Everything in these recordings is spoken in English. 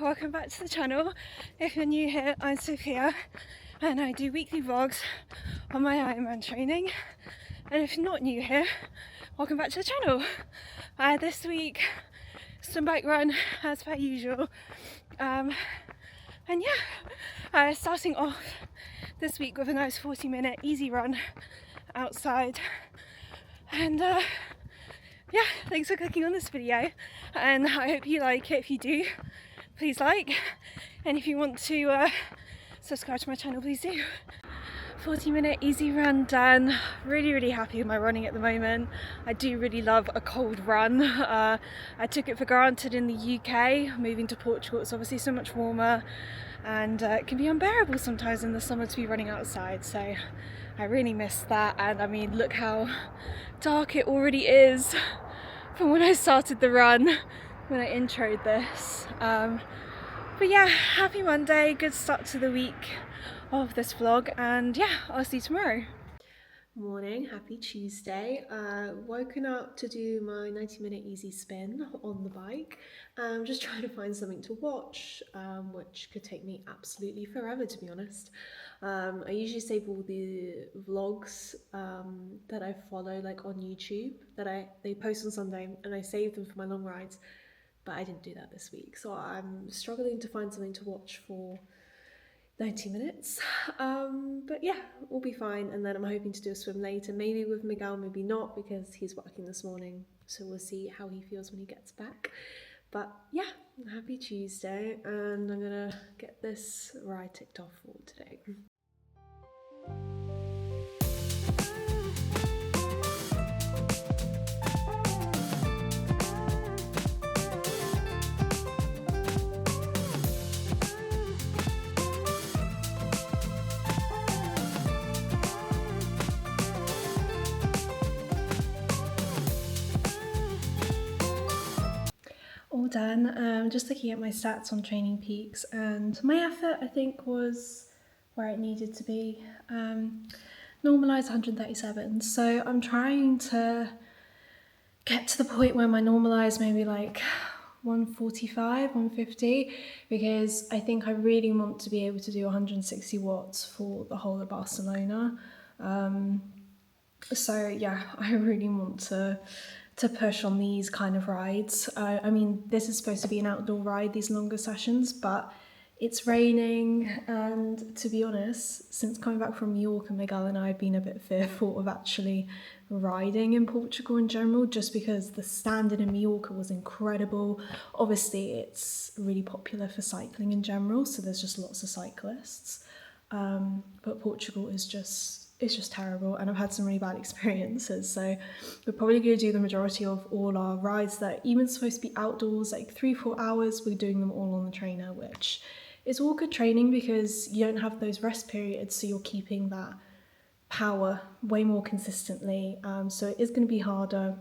welcome back to the channel. If you're new here, I'm Sophia and I do weekly vlogs on my Ironman training. And if you're not new here, welcome back to the channel. This week, some bike run as per usual. And yeah, starting off this week with a nice 40-minute easy run outside. And yeah, thanks for clicking on this video and I hope you like it. If you do, please like, and if you want to subscribe to my channel, please do. 40-minute easy run done. Really happy with my running at the moment. I do really love a cold run. I took it for granted in the UK. Moving to Portugal, it's obviously so much warmer and it can be unbearable sometimes in the summer to be running outside, so I really miss that. And I mean, look how dark it already is from when I started the run, when I introed this. But yeah, happy Monday, good start to the week of this vlog, and yeah, I'll see you tomorrow. Morning, happy Tuesday. Woken up to do my 90-minute easy spin on the bike. Just trying to find something to watch, which could take me absolutely forever, to be honest. I usually save all the vlogs that I follow, like on YouTube, that they post on Sunday, and I save them for my long rides. But I didn't do that this week, so I'm struggling to find something to watch for 90 minutes. But yeah, we'll be fine. And then I'm hoping to do a swim later, maybe with Miguel, maybe not, because he's working this morning. So we'll see how he feels when he gets back. But yeah, happy Tuesday, and I'm gonna get this ride ticked off for today. All done. Just looking at my stats on Training Peaks, and my effort I think was where it needed to be. Normalised 137, so I'm trying to get to the point where my normalised maybe like 145, 150, because I think I really want to be able to do 160 watts for the whole of Barcelona. So yeah, I really want to push on these kind of rides. I mean, this is supposed to be an outdoor ride, these longer sessions, but it's raining, and to be honest, since coming back from Mallorca, Miguel and I have been a bit fearful of actually riding in Portugal in general, just because the standard in Mallorca was incredible. Obviously, it's really popular for cycling in general, so there's just lots of cyclists. But Portugal is just terrible, and I've had some really bad experiences, so we're probably going to do the majority of all our rides that are even supposed to be outdoors, like 3-4 hours. We're doing them all on the trainer, which is all good training because you don't have those rest periods, so you're keeping that power way more consistently. So it is going to be harder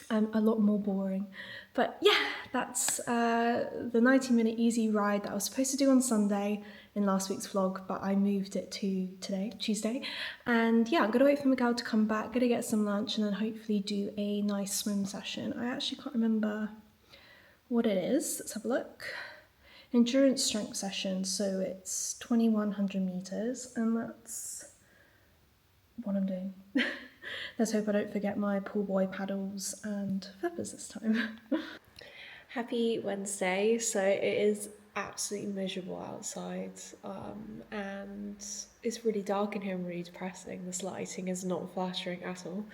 and a lot more boring. But yeah, that's the 90-minute easy ride that I was supposed to do on Sunday in last week's vlog, but I moved it to today, Tuesday. And yeah, I'm gonna wait for Miguel to come back, gonna get some lunch, and then hopefully do a nice swim session. I actually can't remember what it is. Let's have a look. Endurance strength session, so it's 2100 meters, and that's what I'm doing. Let's hope I don't forget my pool boy paddles and feathers this time. Happy Wednesday. So it is absolutely miserable outside, and it's really dark in here and really depressing. This lighting is not flattering at all.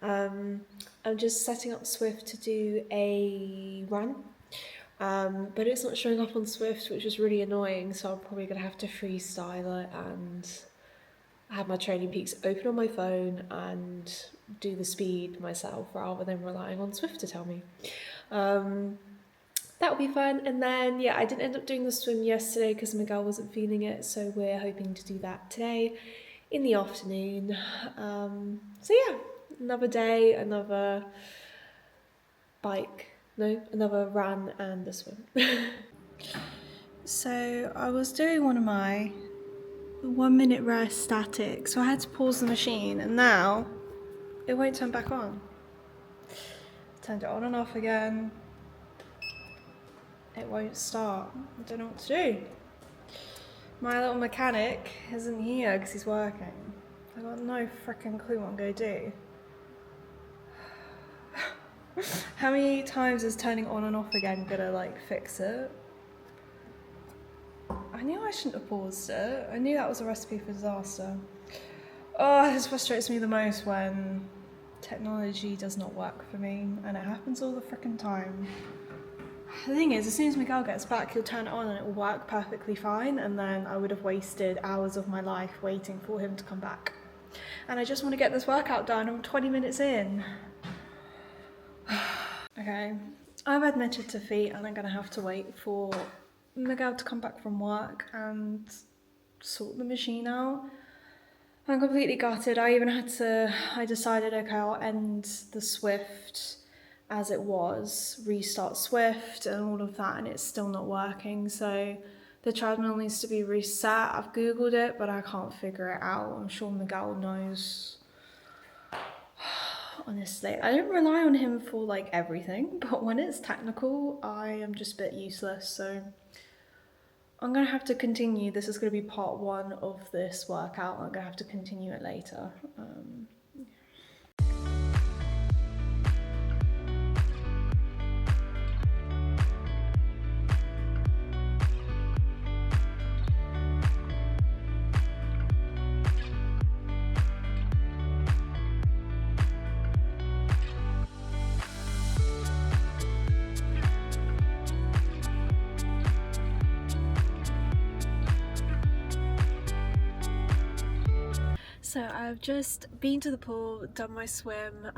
I'm just setting up Swift to do a run, but it's not showing up on Swift, which is really annoying, so I'm probably gonna have to freestyle it and have my Training Peaks open on my phone and do the speed myself rather than relying on Swift to tell me. That would be fun. And then yeah, I didn't end up doing the swim yesterday because Miguel wasn't feeling it, so we're hoping to do that today in the afternoon. So yeah, another day, another another run and a swim. So I was doing one of my 1-minute rest static, so I had to pause the machine, and now it won't turn back on. Turned it on and off again, it won't start. I don't know what to do. My little mechanic isn't here because he's working. I got no freaking clue what I'm gonna do. How many times is turning on and off again gonna like fix it? I knew I shouldn't have paused it. I knew that was a recipe for disaster. Oh, this frustrates me the most when technology does not work for me, and it happens all the freaking time. The thing is, as soon as Miguel gets back, he'll turn it on and it will work perfectly fine, and then I would have wasted hours of my life waiting for him to come back. And I just want to get this workout done. I'm 20 minutes in. Okay, I've admitted defeat and I'm gonna have to wait for Miguel to come back from work and sort the machine out. I'm completely gutted. I decided, okay, I'll end the Swift as it was, restart Swift and all of that, and it's still not working. So the treadmill needs to be reset. I've Googled it, but I can't figure it out. I'm sure Miguel knows. Honestly, I don't rely on him for like everything, but when it's technical, I am just a bit useless. So I'm gonna have to continue. This is gonna be part one of this workout. I'm gonna have to continue it later. So I've just been to the pool, done my swim.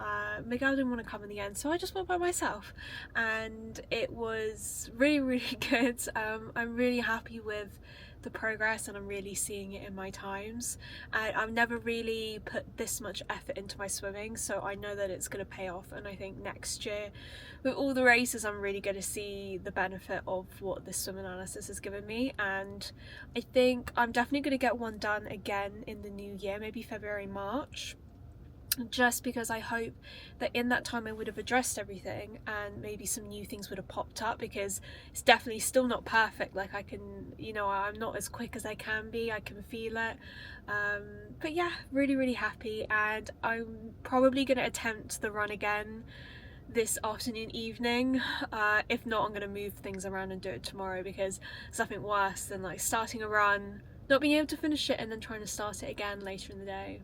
Miguel didn't want to come in the end, so I just went by myself, and it was really good. I'm really happy with the progress, and I'm really seeing it in my times. I've never really put this much effort into my swimming, so I know that it's going to pay off, and I think next year with all the races I'm really going to see the benefit of what this swim analysis has given me. And I think I'm definitely going to get one done again in the new year, maybe February, March, just because I hope that in that time I would have addressed everything and maybe some new things would have popped up, because it's definitely still not perfect. Like I can, you know, I'm not as quick as I can be, I can feel it. But yeah, really happy, and I'm probably going to attempt the run again this afternoon, evening. If not, I'm going to move things around and do it tomorrow, because there's nothing worse than like starting a run, not being able to finish it, and then trying to start it again later in the day.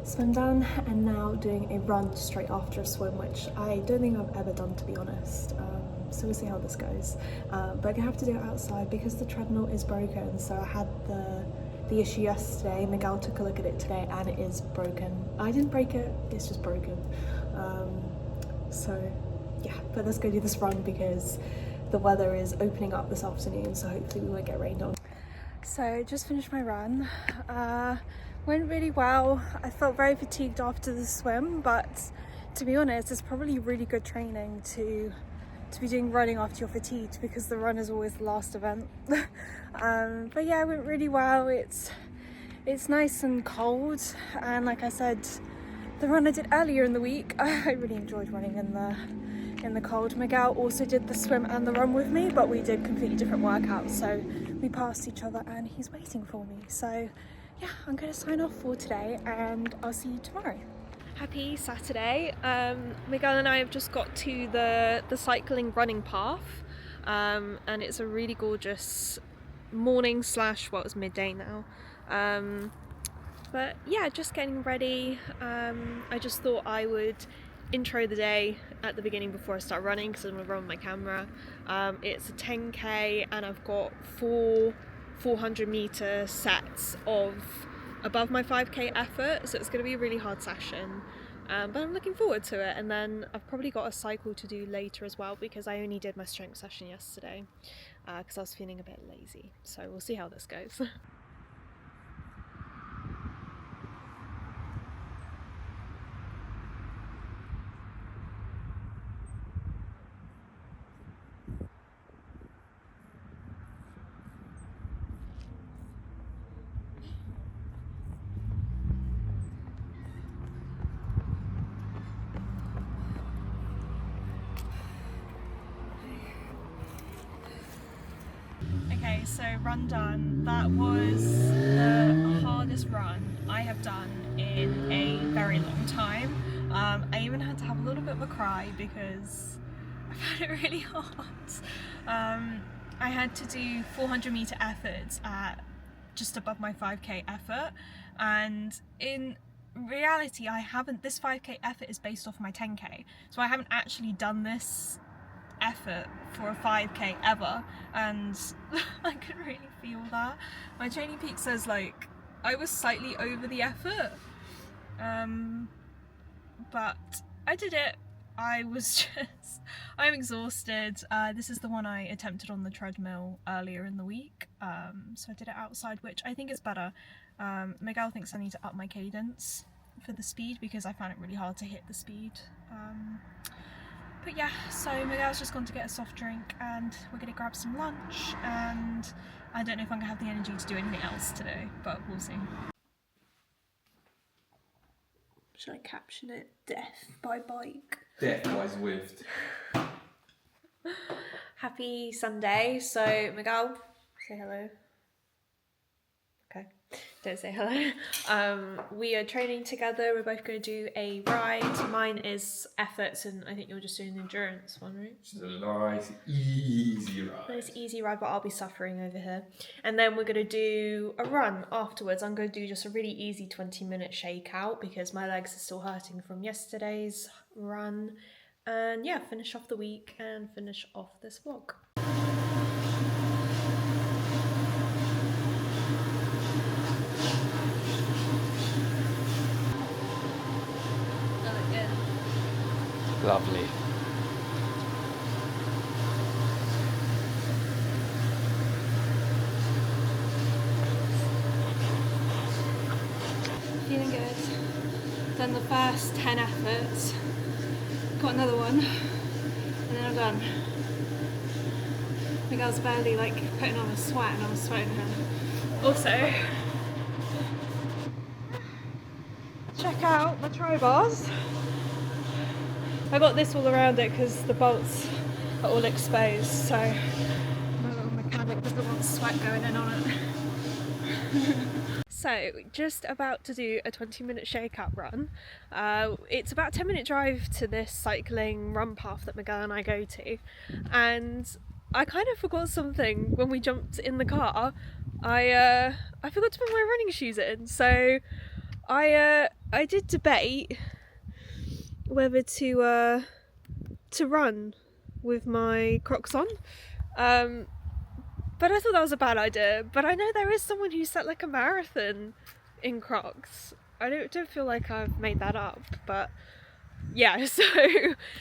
So I'm done, and now doing a run straight after a swim, which I don't think I've ever done, to be honest. So we'll see how this goes. But I'm gonna have to do it outside because the treadmill is broken. So I had the issue yesterday. Miguel took a look at it today, and it is broken. I didn't break it; it's just broken. So yeah, but let's go do this run because the weather is opening up this afternoon. So hopefully we won't get rained on. So just finished my run. Went really well. I felt very fatigued after the swim, but to be honest, it's probably really good training to be doing running after you're fatigued, because the run is always the last event. But yeah, it went really well. It's nice and cold, and like I said, the run I did earlier in the week, I really enjoyed running in the cold. Miguel also did the swim and the run with me, but we did completely different workouts, so we passed each other and he's waiting for me. So yeah, I'm going to sign off for today, and I'll see you tomorrow. Happy Saturday. Miguel and I have just got to the cycling running path, and it's a really gorgeous morning slash, well, it's midday now. But yeah, just getting ready. I just thought I would intro the day at the beginning before I start running, because I'm going to run my camera. It's a 10k, and I've got 400 meter sets of above my 5k effort, so it's going to be a really hard session, but I'm looking forward to it. And then I've probably got a cycle to do later as well, because I only did my strength session yesterday because I was feeling a bit lazy, so we'll see how this goes. Okay, so run done. That was the hardest run I have done in a very long time. I even had to have a little bit of a cry because I found it really hard. I had to do 400-meter efforts at just above my 5k effort, and in reality this 5k effort is based off my 10k, so I haven't actually done this effort for a 5k ever, and I could really feel that. My training peak says like I was slightly over the effort, but I did it. I'm exhausted. This is the one I attempted on the treadmill earlier in the week, so I did it outside, which I think is better. Miguel thinks I need to up my cadence for the speed because I found it really hard to hit the speed. But yeah, so Miguel's just gone to get a soft drink and we're going to grab some lunch, and I don't know if I'm going to have the energy to do anything else today, but we'll see. Should I caption it? Death by bike. Death by Zwift. Happy Sunday. So Miguel, say hello. Okay, don't say hello. We are training together. We're both going to do a ride. Mine is efforts, and I think you're just doing the endurance one, right? Just a nice, easy ride. Nice, easy ride, but I'll be suffering over here. And then we're going to do a run afterwards. I'm going to do just a really easy 20-minute shakeout because my legs are still hurting from yesterday's run. And yeah, finish off the week and finish off this vlog. Lovely. Feeling good. Done the first 10 efforts. Got another one. And then I'm done. Miguel's barely like putting on a sweat and I'm sweating him. Also, check out my tri bars. I got this all around it because the bolts are all exposed, so my little mechanic doesn't want sweat going in on it. So, just about to do a 20-minute shakeout run. It's about a 10-minute drive to this cycling run path that Miguel and I go to, and I kind of forgot something when we jumped in the car. I forgot to put my running shoes in, so I did debate whether to run with my Crocs on, but I thought that was a bad idea. But I know there is someone who set like a marathon in Crocs. I don't feel like I've made that up, but yeah. So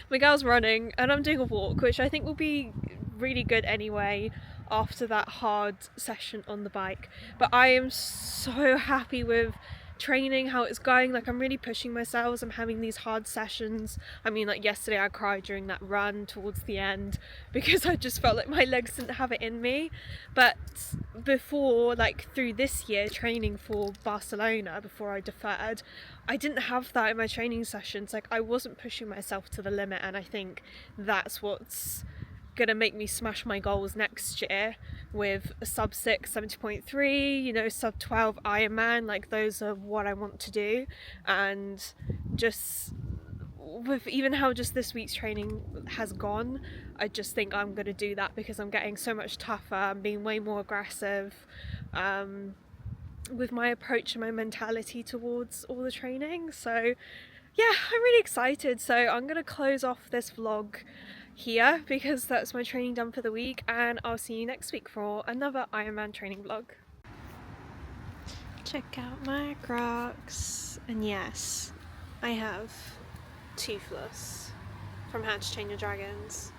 Miguel's running and I'm doing a walk, which I think will be really good anyway after that hard session on the bike. But I am so happy with training, how it's going. Like, I'm really pushing myself. I'm having these hard sessions. I mean, like yesterday I cried during that run towards the end because I just felt like my legs didn't have it in me. But before, like through this year training for Barcelona, before I deferred, I didn't have that in my training sessions. Like, I wasn't pushing myself to the limit, and I think that's what's gonna make me smash my goals next year with a sub 6 70.3, you know, sub 12 Ironman. Like, those are what I want to do. And just with even how just this week's training has gone, I just think I'm gonna do that because I'm getting so much tougher. I'm being way more aggressive with my approach and my mentality towards all the training. So yeah, I'm really excited. So I'm gonna close off this vlog here because that's my training done for the week, and I'll see you next week for another Ironman training vlog. Check out my Crocs, and yes, I have Toothless from How to Train Your Dragons.